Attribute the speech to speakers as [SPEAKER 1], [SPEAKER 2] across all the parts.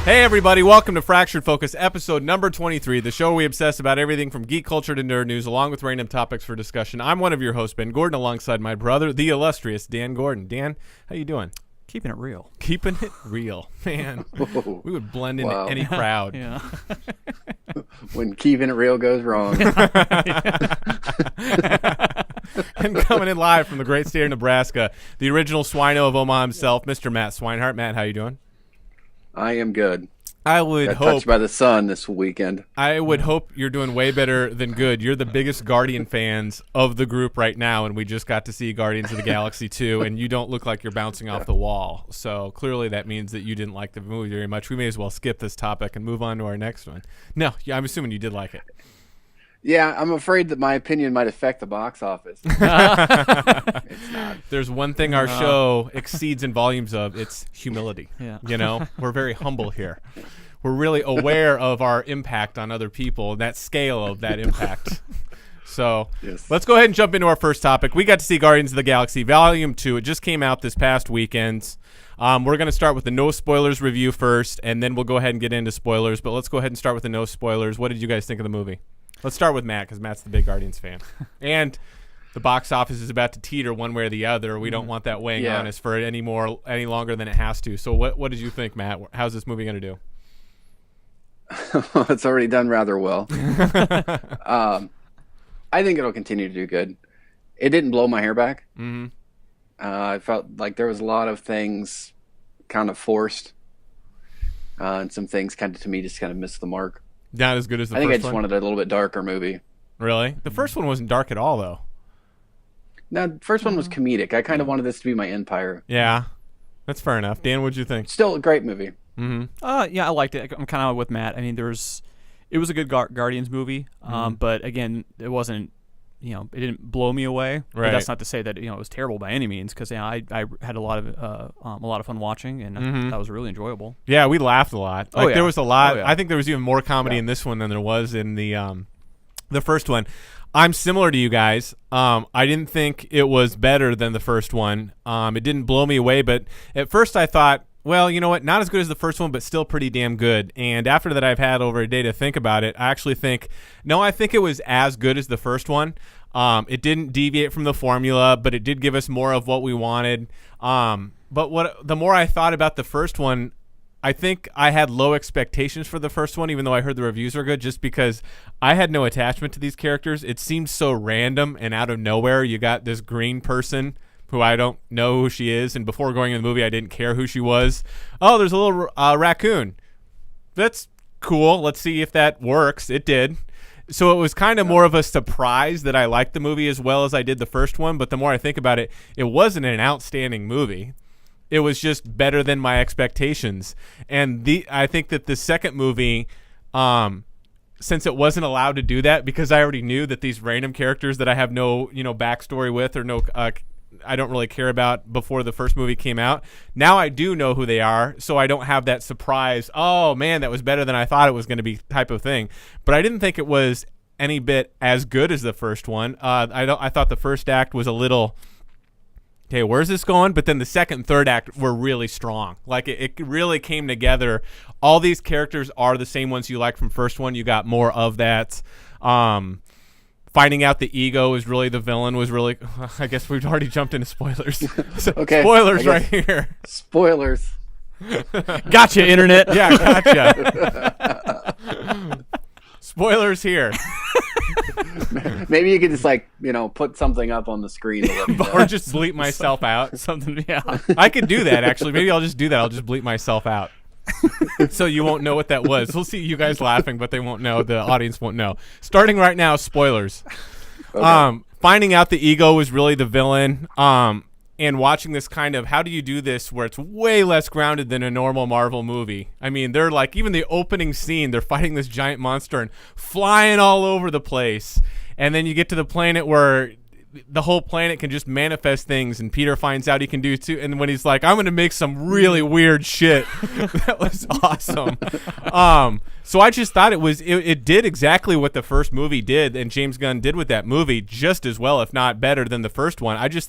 [SPEAKER 1] Hey everybody, welcome to Fractured Focus, episode number 23, the show where we obsess about everything from geek culture to nerd news, along with random topics for discussion. I'm one of your hosts, Ben Gordon, alongside my brother, the illustrious Dan Gordon. Dan, how you doing?
[SPEAKER 2] Keeping it real.
[SPEAKER 1] Keeping it real. Man, we would blend into any crowd.
[SPEAKER 2] Yeah.
[SPEAKER 3] When keeping it real goes wrong.
[SPEAKER 1] And coming in live from the great state of Nebraska, the original swino of Omaha himself, Mr. Matt Swinehart. Matt, how you doing?
[SPEAKER 3] I am good.
[SPEAKER 1] I would
[SPEAKER 3] Got
[SPEAKER 1] hope
[SPEAKER 3] touched by the sun this weekend.
[SPEAKER 1] I would hope you're doing way better than good. You're the biggest Guardian fans of the group right now, and we just got to see Guardians of the Galaxy 2, and you don't look like you're bouncing off the wall. So clearly that means that you didn't like the movie very much. We may as well skip this topic and move on to our next one. No, yeah, I'm assuming you did like it.
[SPEAKER 3] Yeah, I'm afraid that my opinion might affect the box office. It's not.
[SPEAKER 1] There's one thing our show exceeds in volumes of, it's humility.
[SPEAKER 2] Yeah.
[SPEAKER 1] You know, we're very humble here. We're really aware of our impact on other people and that scale of that impact. So
[SPEAKER 3] Yes.
[SPEAKER 1] Let's go ahead and jump into our first topic. We got to see Guardians of the Galaxy Volume 2. It just came out this past weekend. We're going to start with the no spoilers review first, and then we'll go ahead and get into spoilers. But let's go ahead and start with the no spoilers. What did you guys think of the movie? Let's start with Matt, because Matt's the big Guardians fan. And the box office is about to teeter one way or the other. We don't want that weighing on us for any longer than it has to. So what did you think, Matt? How's this movie going to do?
[SPEAKER 3] It's already done rather well. I think it'll continue to do good. It didn't blow my hair back.
[SPEAKER 1] Mm-hmm.
[SPEAKER 3] I felt like there was a lot of things kind of forced, and some things kind of, to me, just kind of missed the mark.
[SPEAKER 1] Not as good as the
[SPEAKER 3] I
[SPEAKER 1] first
[SPEAKER 3] think
[SPEAKER 1] one?
[SPEAKER 3] I just wanted a little bit darker movie.
[SPEAKER 1] Really? The first one wasn't dark at all, though.
[SPEAKER 3] No, the first one was comedic. I kind of wanted this to be my Empire.
[SPEAKER 1] Yeah. That's fair enough. Dan, what'd you think?
[SPEAKER 3] Still a great movie.
[SPEAKER 1] Mm-hmm.
[SPEAKER 2] Yeah, I liked it. I'm kind of with Matt. I mean, it was a good Guardians movie, but again, it wasn't, it didn't blow me away.
[SPEAKER 1] Right.
[SPEAKER 2] But that's not to say that it was terrible by any means, because I had a lot of fun watching, and that was really enjoyable.
[SPEAKER 1] Yeah, we laughed a lot. Like, there was a lot.
[SPEAKER 2] Oh, yeah.
[SPEAKER 1] I think there was even more comedy in this one than there was in the first one. I'm similar to you guys. I didn't think it was better than the first one. It didn't blow me away, but at first I thought, well, you know what? Not as good as the first one, but still pretty damn good. And after that, I've had over a day to think about it. I actually think, no, I think it was as good as the first one. It didn't deviate from the formula, but it did give us more of what we wanted. But the more I thought about the first one, I think I had low expectations for the first one, even though I heard the reviews were good, just because I had no attachment to these characters. It seemed so random and out of nowhere. You got this green person who I don't know who she is, and before going in the movie, I didn't care who she was. Oh, there's a little raccoon. That's cool. Let's see if that works. It did. So it was kind of more of a surprise that I liked the movie as well as I did the first one, but the more I think about it, it wasn't an outstanding movie. It was just better than my expectations. And I think that the second movie, since it wasn't allowed to do that, because I already knew that these random characters that I have no backstory with or no I don't really care about before the first movie came out, now I do know who they are, so I don't have that surprise, oh man, that was better than I thought it was going to be type of thing. But I didn't think it was any bit as good as the first one. I thought the first act was a little, okay, where's this going? But then the second and third act were really strong. Like, it really came together. All these characters are the same ones you like from first one. You got more of that. Finding out the ego is really the villain was really, I guess we've already jumped into spoilers. So,
[SPEAKER 3] Okay,
[SPEAKER 1] spoilers right here.
[SPEAKER 3] Spoilers.
[SPEAKER 2] Gotcha, internet.
[SPEAKER 1] Yeah, gotcha. Spoilers here.
[SPEAKER 3] Maybe you could just put something up on the screen to let me know.
[SPEAKER 1] Or just bleep myself out.
[SPEAKER 2] Something, yeah.
[SPEAKER 1] I could do that, actually. Maybe I'll just do that. I'll just bleep myself out. So you won't know what that was. We'll see you guys laughing, but they won't know. The audience won't know. Starting right now, spoilers.
[SPEAKER 3] Okay.
[SPEAKER 1] Finding out the ego was really the villain. And watching this kind of, how do you do this where it's way less grounded than a normal Marvel movie? I mean, they're like, even the opening scene, they're fighting this giant monster and flying all over the place. And then you get to the planet where the whole planet can just manifest things, and Peter finds out he can do it too. And when he's like, I'm going to make some really weird shit, that was awesome. So I just thought it did exactly what the first movie did, and James Gunn did with that movie just as well, if not better than the first one. I just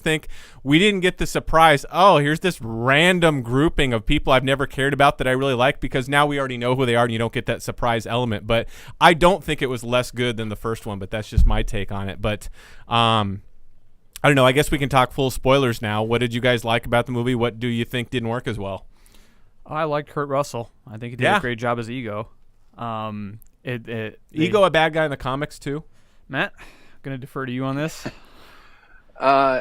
[SPEAKER 1] think we didn't get the surprise. Oh, here's this random grouping of people I've never cared about that I really like, because now we already know who they are, and you don't get that surprise element. But I don't think it was less good than the first one, but that's just my take on it. But I don't know. I guess we can talk full spoilers now. What did you guys like about the movie? What do you think didn't work as well?
[SPEAKER 2] I liked Kurt Russell. I think he did a great job as Ego.
[SPEAKER 1] Ego, a bad guy in the comics too?
[SPEAKER 2] Matt, I'm going to defer to you on this.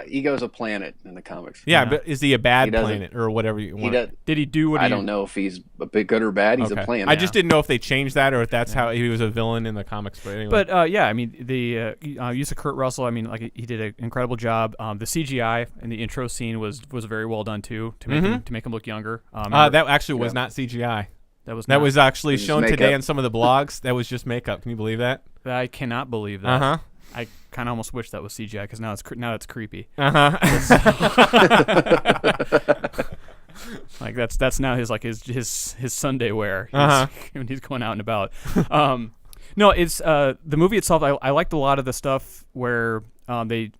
[SPEAKER 3] Ego's a planet in the comics.
[SPEAKER 1] Yeah, but is he a bad planet or whatever you want?
[SPEAKER 2] Did he do what
[SPEAKER 3] I don't know if he's a bit good or bad. He's a planet.
[SPEAKER 1] I just didn't know if they changed that or if that's how he was a villain in the comics. But anyway.
[SPEAKER 2] But I mean, the use of Kurt Russell, I mean, like he did an incredible job. The CGI in the intro scene was very well done too, to make him look younger.
[SPEAKER 1] That actually was not CGI. That was actually shown today on some of the blogs. That was just makeup. Can you believe that?
[SPEAKER 2] I cannot believe that. I kind of almost wish that was CGI, because now it's creepy. Like that's now his Sunday wear when he's going out and about. No, it's the movie itself. I liked a lot of the stuff where they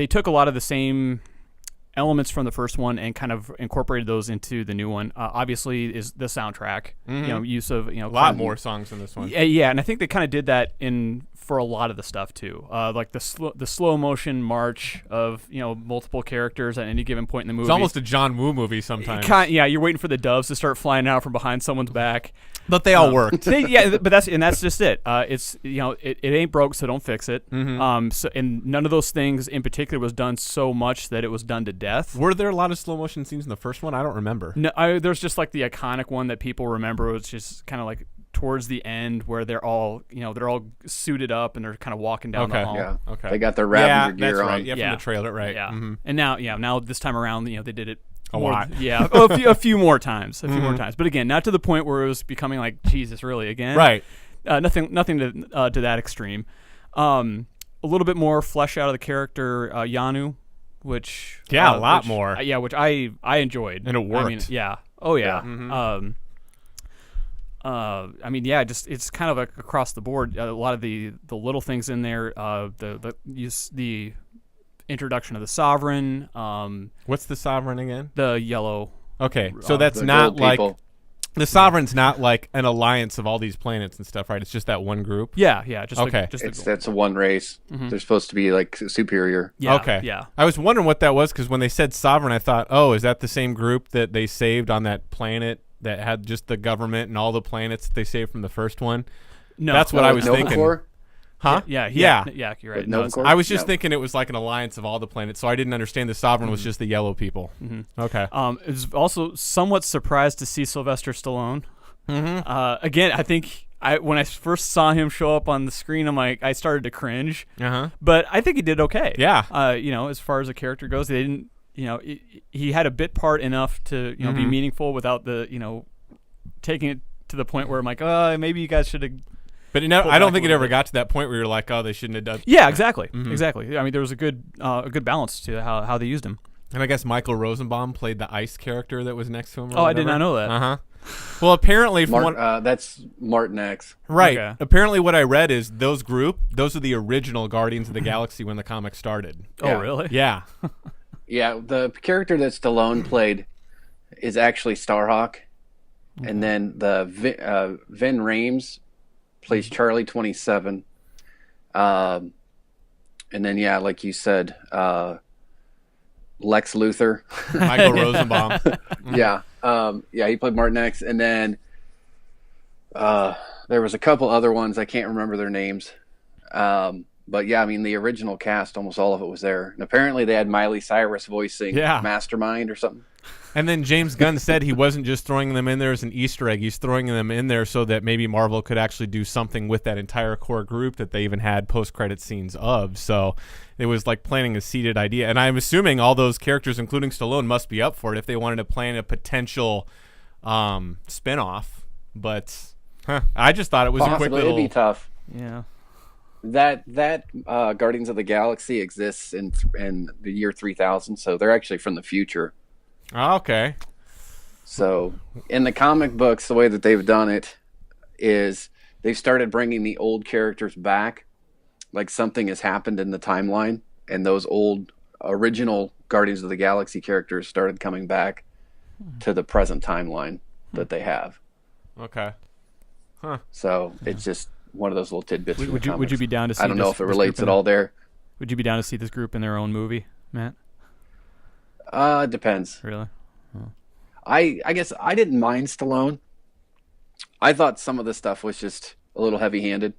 [SPEAKER 2] took a lot of the same elements from the first one and kind of incorporated those into the new one. Obviously, is the soundtrack. Use of
[SPEAKER 1] a lot more songs in this one.
[SPEAKER 2] Yeah, and I think they kind of did that for a lot of the stuff too. Like the slow motion march of multiple characters at any given point in the movie.
[SPEAKER 1] It's almost a John Woo movie sometimes.
[SPEAKER 2] Yeah, you're waiting for the doves to start flying out from behind someone's back.
[SPEAKER 1] But they all worked.
[SPEAKER 2] But that's just it. It's it ain't broke, so don't fix it. So and none of those things in particular was done so much that it was done to death.
[SPEAKER 1] Were there a lot of slow motion scenes in the first one? I don't remember.
[SPEAKER 2] No, there's just like the iconic one that people remember, which is kind of like towards the end where they're all suited up and they're kind of walking down the hall.
[SPEAKER 3] Yeah.
[SPEAKER 1] Okay.
[SPEAKER 3] They got their Ravager gear
[SPEAKER 1] that's
[SPEAKER 3] on.
[SPEAKER 1] right. Yeah, from the trailer, right?
[SPEAKER 2] Yeah. And now this time around, they did it
[SPEAKER 1] a lot.
[SPEAKER 2] Yeah, a few more times. More times. But again, not to the point where it was becoming like, Jesus, really again?
[SPEAKER 1] Right.
[SPEAKER 2] Nothing to that extreme. A little bit more flesh out of the character Yanu, which
[SPEAKER 1] a lot more.
[SPEAKER 2] Which I enjoyed,
[SPEAKER 1] and it worked.
[SPEAKER 2] I mean, yeah. Oh yeah. I mean, just it's kind of across the board. A lot of the little things in there. The introduction of the Sovereign.
[SPEAKER 1] What's the Sovereign again?
[SPEAKER 2] The yellow.
[SPEAKER 1] Okay, so that's not like the Sovereign's not like an alliance of all these planets and stuff, right? It's just that one group.
[SPEAKER 2] Yeah. Just
[SPEAKER 1] okay.
[SPEAKER 3] That's a one race. They're supposed to be like superior.
[SPEAKER 2] Yeah.
[SPEAKER 1] Okay.
[SPEAKER 2] Yeah.
[SPEAKER 1] I was wondering what that was, because when they said Sovereign, I thought, oh, is that the same group that they saved on that planet that had just the government and all the planets that they saved from the first one?
[SPEAKER 2] No,
[SPEAKER 1] that's what I was thinking.
[SPEAKER 2] Huh? Yeah, you're right. No,
[SPEAKER 1] I was just thinking it was like an alliance of all the planets, so I didn't understand the Sovereign was just the yellow people. Okay.
[SPEAKER 2] It was also somewhat surprised to see Sylvester Stallone. Again, I think when I first saw him show up on the screen, I started to cringe. But I think he did okay.
[SPEAKER 1] Yeah.
[SPEAKER 2] As far as the character goes, they didn't. He had a bit part enough to be meaningful without the taking it to the point where I'm like, maybe you guys should have.
[SPEAKER 1] But I don't think it ever got to that point where you're like, oh, they shouldn't have done.
[SPEAKER 2] Yeah, exactly. Exactly. I mean, there was a good balance to how they used him.
[SPEAKER 1] And I guess Michael Rosenbaum played the ice character that was next to him.
[SPEAKER 2] I did not know that.
[SPEAKER 1] Well, apparently,
[SPEAKER 3] that's Martin X.
[SPEAKER 1] Right.
[SPEAKER 2] Okay.
[SPEAKER 1] Apparently, what I read is those are the original Guardians of the Galaxy when the comic started.
[SPEAKER 2] Oh, really?
[SPEAKER 1] Yeah.
[SPEAKER 3] Yeah, the character that Stallone played is actually Starhawk, and then the Vin Rames plays Charlie 27, and then like you said, Lex Luthor,
[SPEAKER 1] Michael Rosenbaum.
[SPEAKER 3] He played Martin X, and then there was a couple other ones I can't remember their names. But yeah, I mean, the original cast, almost all of it was there. And apparently they had Miley Cyrus voicing Mastermind or something.
[SPEAKER 1] And then James Gunn said he wasn't just throwing them in there as an Easter egg. He's throwing them in there so that maybe Marvel could actually do something with that entire core group that they even had post-credit scenes of. So it was like planting a seeded idea. And I'm assuming all those characters, including Stallone, must be up for it if they wanted to plan a potential spin-off. But I just thought it was a quick little...
[SPEAKER 3] It'd be tough.
[SPEAKER 2] Yeah.
[SPEAKER 3] That Guardians of the Galaxy exists in the year 3000, so they're actually from the future.
[SPEAKER 1] Oh, okay.
[SPEAKER 3] So in the comic books, the way that they've done it is they've started bringing the old characters back, like something has happened in the timeline, and those old original Guardians of the Galaxy characters started coming back to the present timeline that they have.
[SPEAKER 1] Okay. Huh.
[SPEAKER 3] So it's just one of those little tidbits.
[SPEAKER 2] Would you be down to see?
[SPEAKER 3] I don't know if it relates at all there.
[SPEAKER 2] Would you be down to see this group in their own movie, Matt?
[SPEAKER 3] Depends.
[SPEAKER 2] Really?
[SPEAKER 3] I guess I didn't mind Stallone. I thought some of the stuff was just a little heavy-handed.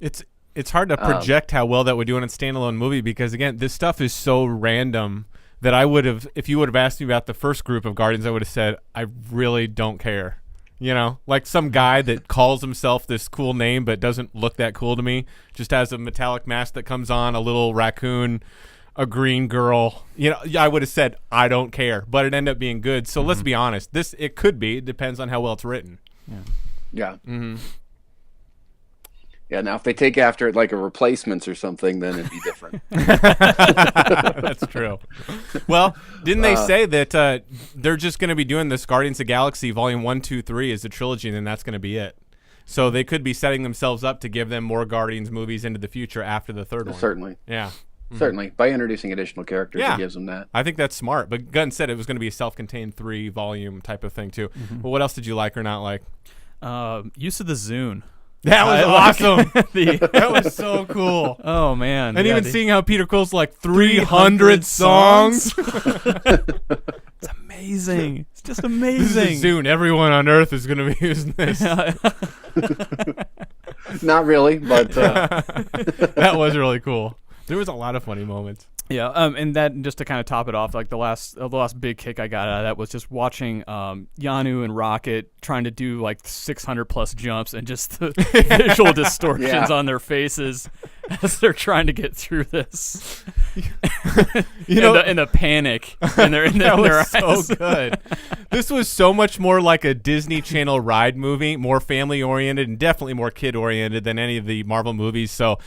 [SPEAKER 1] It's hard to project how well that would do in a standalone movie because again, this stuff is so random that I would have, if you would have asked me about the first group of Guardians, I would have said I really don't care. You know, like some guy that calls himself this cool name but doesn't look that cool to me, just has a metallic mask that comes on, a little raccoon, a green girl. You know, I would have said I don't care, but it ended up being good. So let's be honest. It could be. It depends on how well it's written.
[SPEAKER 3] Yeah. Yeah, now if they take after it like a Replacements or something, then it'd be different.
[SPEAKER 1] That's true. Well, didn't they say that they're just going to be doing this Guardians of the Galaxy Volume 1, 2, 3 as a trilogy, and then that's going to be it? So they could be setting themselves up to give them more Guardians movies into the future after the third one.
[SPEAKER 3] Certainly.
[SPEAKER 1] Yeah.
[SPEAKER 3] Certainly. By introducing additional characters, it gives them that.
[SPEAKER 1] I think that's smart. But Gunn said it was going to be a self-contained 3-volume type of thing, too. But what else did you like or not like?
[SPEAKER 2] Use of the Zune.
[SPEAKER 1] That was awesome. That was so cool.
[SPEAKER 2] Oh, man.
[SPEAKER 1] And even seeing how Peter Quill's like 300 songs.
[SPEAKER 2] It's amazing. It's just amazing.
[SPEAKER 1] Soon, everyone on Earth is going to be using this.
[SPEAKER 3] Not really, but
[SPEAKER 1] that was really cool. There was a lot of funny moments.
[SPEAKER 2] Yeah, and that just to kind of top it off, like the last big kick I got out of that was just watching Yanu and Rocket trying to do like 600 plus jumps and just the visual distortions on their faces as they're trying to get through this. You know, and the panic in their eyes.
[SPEAKER 1] So good. This was so much more like a Disney Channel ride movie, more family oriented and definitely more kid oriented than any of the Marvel movies. So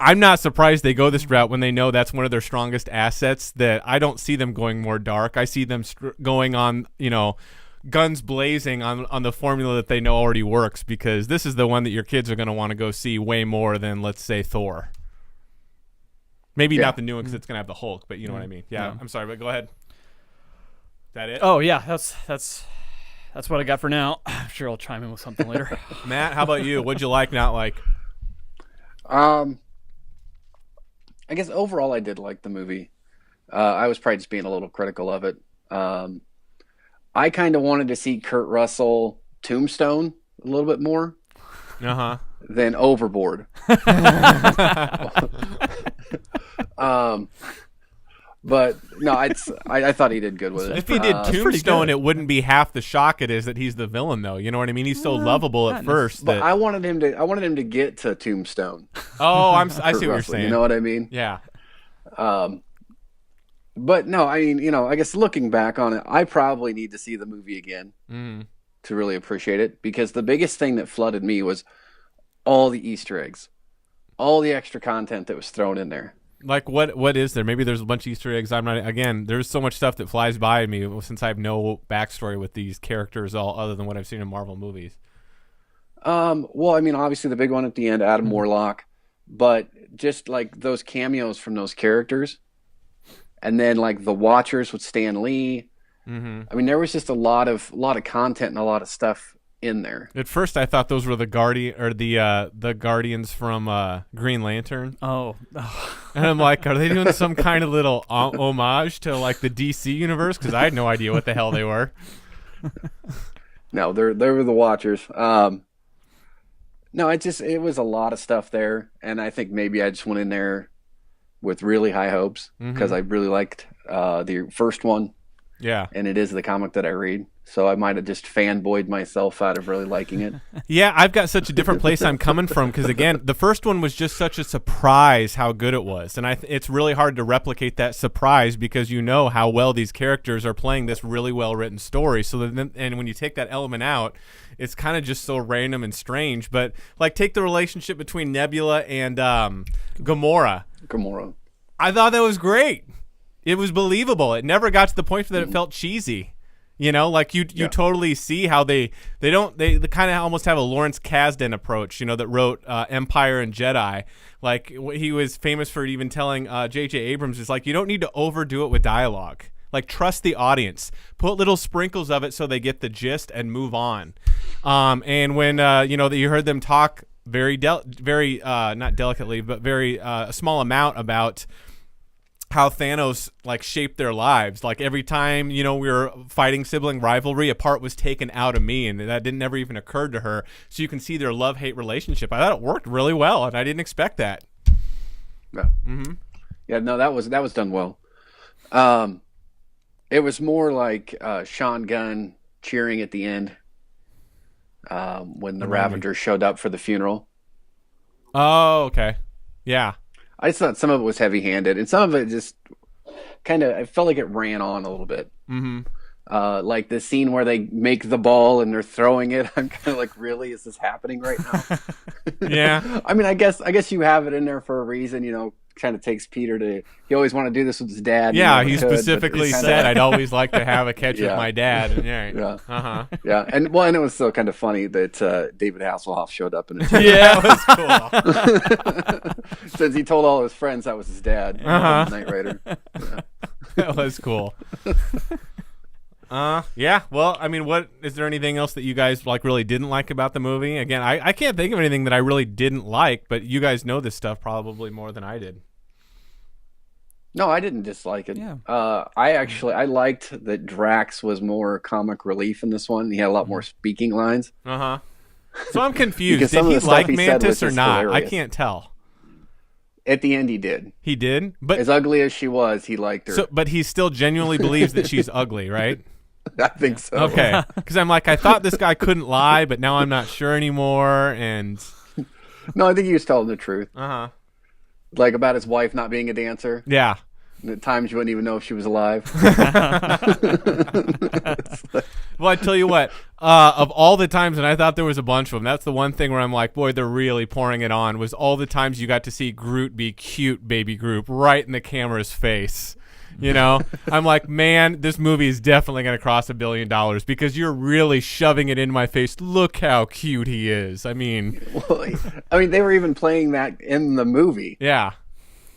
[SPEAKER 1] I'm not surprised they go this route when they know that's one of their strongest assets, that I don't see them going more dark. I see them going on, guns blazing on the formula that they know already works, because this is the one that your kids are going to want to go see way more than, let's say, Thor. Maybe not the new one because it's going to have the Hulk, but you know what I mean. Yeah, I'm sorry, but go ahead. Is that it?
[SPEAKER 2] Oh, yeah, that's what I got for now. I'm sure I'll chime in with something later.
[SPEAKER 1] Matt, how about you? What'd you like, not like?
[SPEAKER 3] I guess overall I did like the movie. I was probably just being a little critical of it. I kind of wanted to see Kurt Russell Tombstone a little bit more than Overboard. But no, I thought he did good with it.
[SPEAKER 1] If he did Tombstone, it wouldn't be half the shock it is that he's the villain, though. You know what I mean? He's so lovable at first.
[SPEAKER 3] But I wanted him to get to Tombstone.
[SPEAKER 1] Oh, I see what you're saying.
[SPEAKER 3] You know what I mean?
[SPEAKER 1] Yeah.
[SPEAKER 3] But no, I mean, I guess looking back on it, I probably need to see the movie again to really appreciate it, because the biggest thing that flooded me was all the Easter eggs, all the extra content that was thrown in there.
[SPEAKER 1] Like what is there? Maybe there's a bunch of Easter eggs. There's so much stuff that flies by me since I have no backstory with these characters all other than what I've seen in Marvel movies.
[SPEAKER 3] Well, I mean, obviously the big one at the end, Adam Warlock, but just like those cameos from those characters, and then like the Watchers with Stan Lee. I mean, there was just a lot of content and a lot of stuff in there.
[SPEAKER 1] At first, I thought those were the Guardians from Green Lantern.
[SPEAKER 2] Oh,
[SPEAKER 1] and I'm like, are they doing some kind of little homage to like the DC universe? Because I had no idea what the hell they were.
[SPEAKER 3] No, they were the Watchers. No, it was a lot of stuff there, and I think maybe I just went in there with really high hopes because I really liked the first one.
[SPEAKER 1] Yeah.
[SPEAKER 3] and it is the comic that I read. So I might have just fanboyed myself out of really liking it.
[SPEAKER 1] Yeah, I've got such a different place I'm coming from because, again, the first one was just such a surprise how good it was. And it's really hard to replicate that surprise because you know how well these characters are playing this really well-written story. So then, and when you take that element out, it's kind of just so random and strange. But, like, take the relationship between Nebula and Gamora. I thought that was great. It was believable. It never got to the point that it felt cheesy. You know, like you totally see how they kind of almost have a Lawrence Kasdan approach, you know, that wrote Empire and Jedi. Like he was famous for even telling J.J. Abrams is like, you don't need to overdo it with dialogue. Like, trust the audience. Put little sprinkles of it so they get the gist and move on. And when, you know, that you heard them talk very not delicately, but very a small amount about how Thanos like shaped their lives. Like every time, you know, we were fighting sibling rivalry, a part was taken out of me, and that didn't never even occur to her. So you can see their love-hate relationship. I thought it worked really well, and I didn't expect that.
[SPEAKER 3] Yeah. Mm-hmm. Yeah. No, that was done well. It was more like Sean Gunn cheering at the end when the Ravengers showed up for the funeral.
[SPEAKER 1] Oh, okay. Yeah.
[SPEAKER 3] I just thought some of it was heavy-handed, and some of it just kind of, I felt like it ran on a little bit.
[SPEAKER 1] Mm-hmm.
[SPEAKER 3] Like the scene where they make the ball and they're throwing it. I'm kind of like, really? Is this happening right now?
[SPEAKER 1] Yeah.
[SPEAKER 3] I mean, I guess you have it in there for a reason, you know, kind of takes Peter to, he always wanted to do this with his dad.
[SPEAKER 1] Yeah, he specifically said, I'd always like to have a catch with my dad. And,
[SPEAKER 3] yeah.
[SPEAKER 1] Uh-huh.
[SPEAKER 3] Yeah. And it was still kind of funny that David Hasselhoff showed up in it.
[SPEAKER 1] Yeah, that was
[SPEAKER 3] cool. Since he told all his friends that was his dad, Knight Rider. Yeah.
[SPEAKER 1] That was cool. Yeah. Well, I mean, what is there anything else that you guys like really didn't like about the movie? Again, I can't think of anything that I really didn't like, but you guys know this stuff probably more than I did.
[SPEAKER 3] No, I didn't dislike it.
[SPEAKER 2] Yeah.
[SPEAKER 3] I liked that Drax was more comic relief in this one. He had a lot more speaking lines.
[SPEAKER 1] Uh-huh. So I'm confused. Did he like Mantis or not? Hilarious. I can't tell.
[SPEAKER 3] At the end, he did.
[SPEAKER 1] He did? But
[SPEAKER 3] as ugly as she was, he liked her.
[SPEAKER 1] So, but he still genuinely believes that she's ugly, right?
[SPEAKER 3] I think so.
[SPEAKER 1] Okay. Because I'm like, I thought this guy couldn't lie, but now I'm not sure anymore. And
[SPEAKER 3] no, I think he was telling the truth.
[SPEAKER 1] Uh-huh.
[SPEAKER 3] Like about his wife not being a dancer.
[SPEAKER 1] Yeah.
[SPEAKER 3] And at times you wouldn't even know if she was alive.
[SPEAKER 1] Well, I tell you what, of all the times, and I thought there was a bunch of them, that's the one thing where I'm like, boy, they're really pouring it on, was all the times you got to see Groot be cute, baby Groot, right in the camera's face. You know, I'm like, man, this movie is definitely going to cross $1 billion because you're really shoving it in my face. Look how cute he is. I mean,
[SPEAKER 3] they were even playing that in the movie.
[SPEAKER 1] Yeah.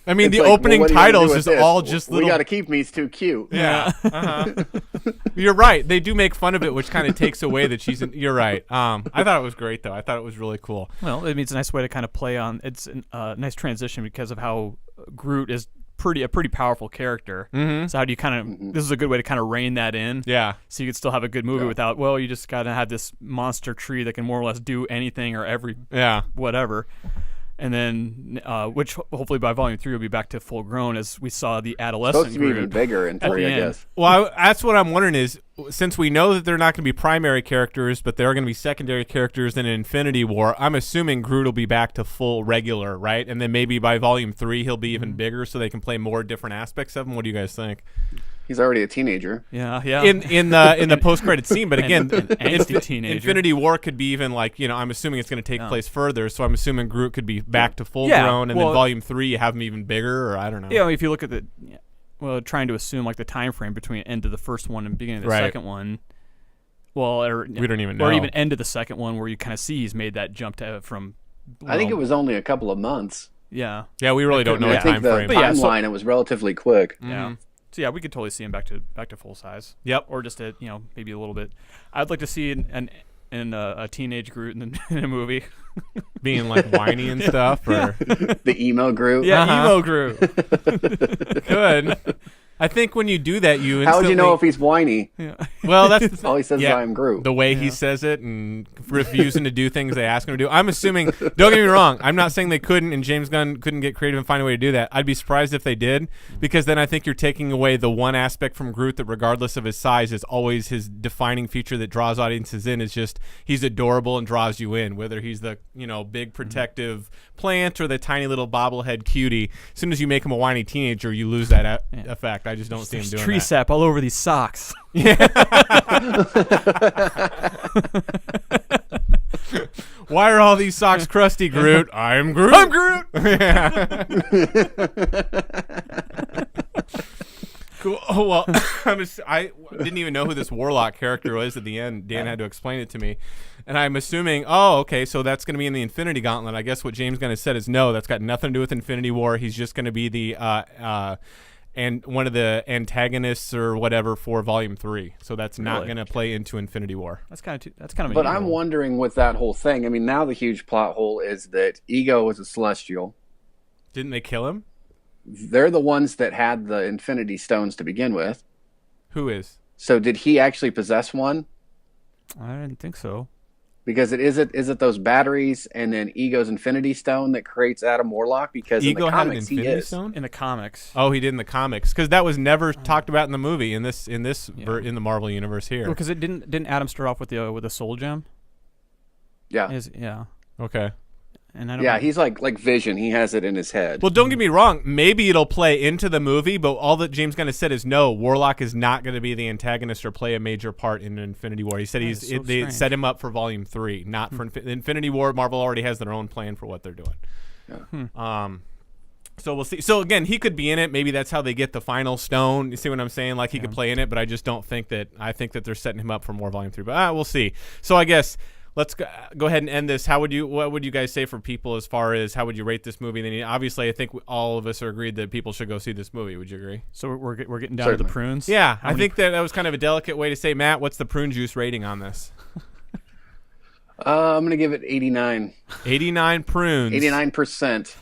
[SPEAKER 1] I mean, it's the like, opening titles is all just little.
[SPEAKER 3] We got to keep me. He's too cute.
[SPEAKER 1] Yeah. Uh-huh. You're right. They do make fun of it, which kind of takes away that she's. You're right. I thought it was great, though. I thought it was really cool.
[SPEAKER 2] Well, it's a nice way to kind of play on. It's a nice transition because of how Groot is a pretty powerful character.
[SPEAKER 1] Mm-hmm.
[SPEAKER 2] So how do you kind of? This is a good way to kind of rein that in.
[SPEAKER 1] Yeah.
[SPEAKER 2] So you could still have a good movie without. Well, you just gotta have this monster tree that can more or less do anything or whatever. And then, which hopefully by volume 3 will be back to full grown as we saw the adolescent.
[SPEAKER 3] Supposed to be even bigger in 3, I guess.
[SPEAKER 1] Well, that's what I'm wondering is, since we know that they're not going to be primary characters, but they're going to be secondary characters in Infinity War, I'm assuming Groot will be back to full regular, right? And then maybe by volume 3 he'll be even bigger, so they can play more different aspects of him. What do you guys think?
[SPEAKER 3] He's already a teenager.
[SPEAKER 2] Yeah.
[SPEAKER 1] In the post-credit scene, but again,
[SPEAKER 2] teenager.
[SPEAKER 1] Infinity War could be even like, you know, I'm assuming it's going to take place further, so I'm assuming Groot could be back to full grown, and then volume 3 you have him even bigger, or I don't know.
[SPEAKER 2] Yeah, if you look at trying to assume like the time frame between end of the first one and beginning of the second one. Well,
[SPEAKER 1] we don't even know,
[SPEAKER 2] or even end of the second one where you kind of see he's made that jump from.
[SPEAKER 3] I think it was only a couple of months.
[SPEAKER 2] Yeah.
[SPEAKER 1] Yeah, we really don't know the time frame.
[SPEAKER 3] The timeline, it was relatively quick.
[SPEAKER 2] Yeah. So yeah, we could totally see him back to full size.
[SPEAKER 1] Yep.
[SPEAKER 2] Or just maybe a little bit. I'd like to see a teenage Groot in a movie,
[SPEAKER 1] being like whiny and stuff, or
[SPEAKER 3] the emo Groot.
[SPEAKER 2] Yeah, emo Groot.
[SPEAKER 1] Good. I think when you do that, you
[SPEAKER 3] How would you know
[SPEAKER 1] instantly-
[SPEAKER 3] if he's whiny?
[SPEAKER 2] Yeah.
[SPEAKER 1] Well, that's
[SPEAKER 3] All he says is, "I'm Groot."
[SPEAKER 1] The way he says it and refusing to do things they ask him to do. I'm assuming. Don't get me wrong. I'm not saying they couldn't, and James Gunn couldn't get creative and find a way to do that. I'd be surprised if they did, because then I think you're taking away the one aspect from Groot that, regardless of his size, is always his defining feature that draws audiences in. Is just he's adorable and draws you in. Whether he's the big protective plant or the tiny little bobblehead cutie. As soon as you make him a whiny teenager, you lose that effect. I just don't see him doing
[SPEAKER 2] tree
[SPEAKER 1] that.
[SPEAKER 2] sap all over these socks.
[SPEAKER 1] Why are all these socks crusty, Groot? I'm Groot.
[SPEAKER 2] I'm Groot.
[SPEAKER 1] Yeah. Cool. Oh, well, I didn't even know who this Warlock character was at the end. Dan had to explain it to me. And I'm assuming, okay, so that's going to be in the Infinity Gauntlet. I guess what James Gunn has said is no, that's got nothing to do with Infinity War. He's just going to be the and one of the antagonists or whatever for Volume 3. So that's not going to play into Infinity War.
[SPEAKER 2] That's kind of.
[SPEAKER 3] But I'm wondering with that whole thing. I mean, now the huge plot hole is that Ego is a Celestial.
[SPEAKER 1] Didn't they kill him?
[SPEAKER 3] They're the ones that had the Infinity Stones to begin with.
[SPEAKER 1] Who is?
[SPEAKER 3] So did he actually possess one?
[SPEAKER 2] I didn't think so.
[SPEAKER 3] Because is it those batteries and then Ego's Infinity Stone that creates Adam Warlock? Because
[SPEAKER 1] Ego
[SPEAKER 3] in the
[SPEAKER 1] had an
[SPEAKER 3] comics he
[SPEAKER 1] Infinity
[SPEAKER 3] is.
[SPEAKER 1] Stone?
[SPEAKER 2] In the comics.
[SPEAKER 1] Oh, he did in the comics, because that was never talked about in the movie in the Marvel universe here.
[SPEAKER 2] Because it didn't Adam start off with the Soul Gem?
[SPEAKER 3] Yeah.
[SPEAKER 2] Yeah.
[SPEAKER 1] Okay.
[SPEAKER 2] And I don't
[SPEAKER 3] Yeah, he's like Vision. He has it in his head.
[SPEAKER 1] Well, don't get me wrong. Maybe it'll play into the movie, but all that James Gunn has said is no. Warlock is not going to be the antagonist or play a major part in Infinity War. He said they set him up for Volume 3, not for Infinity War. Marvel already has their own plan for what they're doing.
[SPEAKER 3] Yeah.
[SPEAKER 1] So we'll see. So again, he could be in it. Maybe that's how they get the final stone. You see what I'm saying? Like he could play in it, but I just don't think that. I think that they're setting him up for more Volume 3. But we'll see. So I guess. Let's go ahead and end this. What would you guys say for people as far as how would you rate this movie? Then obviously, I think all of us are agreed that people should go see this movie. Would you agree?
[SPEAKER 2] So we're getting down to the prunes.
[SPEAKER 1] Yeah, I think that was kind of a delicate way to say. Matt, what's the prune juice rating on this?
[SPEAKER 3] I'm gonna give it 89.
[SPEAKER 1] 89 prunes.
[SPEAKER 3] 89%.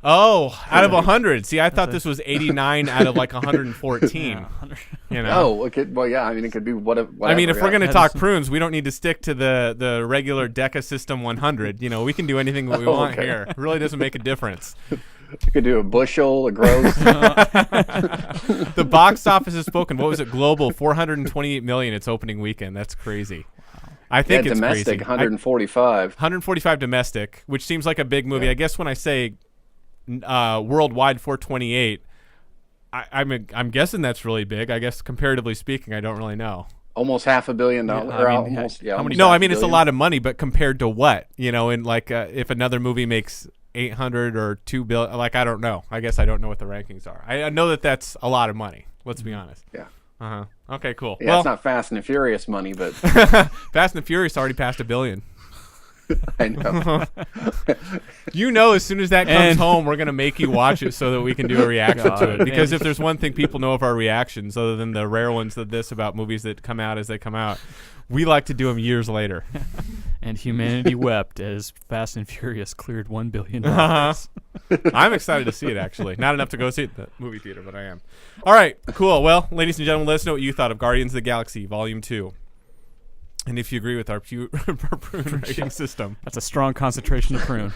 [SPEAKER 1] Oh, out of 100. See, I thought this was 89 out of like 114.
[SPEAKER 3] Oh, it could. Well, yeah. I mean, it could be whatever.
[SPEAKER 1] I mean, if we're going to talk prunes, we don't need to stick to the regular Deca System 100. We can do anything we want here. It really doesn't make a difference.
[SPEAKER 3] You could do a bushel, a gross.
[SPEAKER 1] The box office has spoken. What was it? Global, 428 million. Its opening weekend. That's crazy. I think it's
[SPEAKER 3] domestic,
[SPEAKER 1] crazy.
[SPEAKER 3] 145.
[SPEAKER 1] 145 domestic, which seems like a big movie. I guess when I say worldwide 428, I'm guessing that's really big. I guess comparatively speaking, I don't really know.
[SPEAKER 3] Almost $500 million.
[SPEAKER 1] No, I mean it's a lot of money, but compared to what? And like if another movie makes 800 or 2 billion, like I don't know. I guess I don't know what the rankings are. I know that that's a lot of money. Let's be honest.
[SPEAKER 3] Yeah.
[SPEAKER 1] Okay, cool.
[SPEAKER 3] Yeah, it's not Fast and Furious money, but
[SPEAKER 1] Fast and Furious already passed $1 billion.
[SPEAKER 3] I know.
[SPEAKER 1] As soon as that comes home, we're gonna make you watch it so that we can do a reaction to it. Because if there's one thing people know of our reactions, other than the rare ones about movies that come out as they come out, we like to do them years later.
[SPEAKER 2] And humanity wept as Fast and Furious cleared $1 billion.
[SPEAKER 1] I'm excited to see it, actually. Not enough to go see it at the movie theater, but I am. All right, cool. Well, ladies and gentlemen, let us know what you thought of Guardians of the Galaxy Volume 2. And if you agree with our prune rating system.
[SPEAKER 2] That's a strong concentration of prune.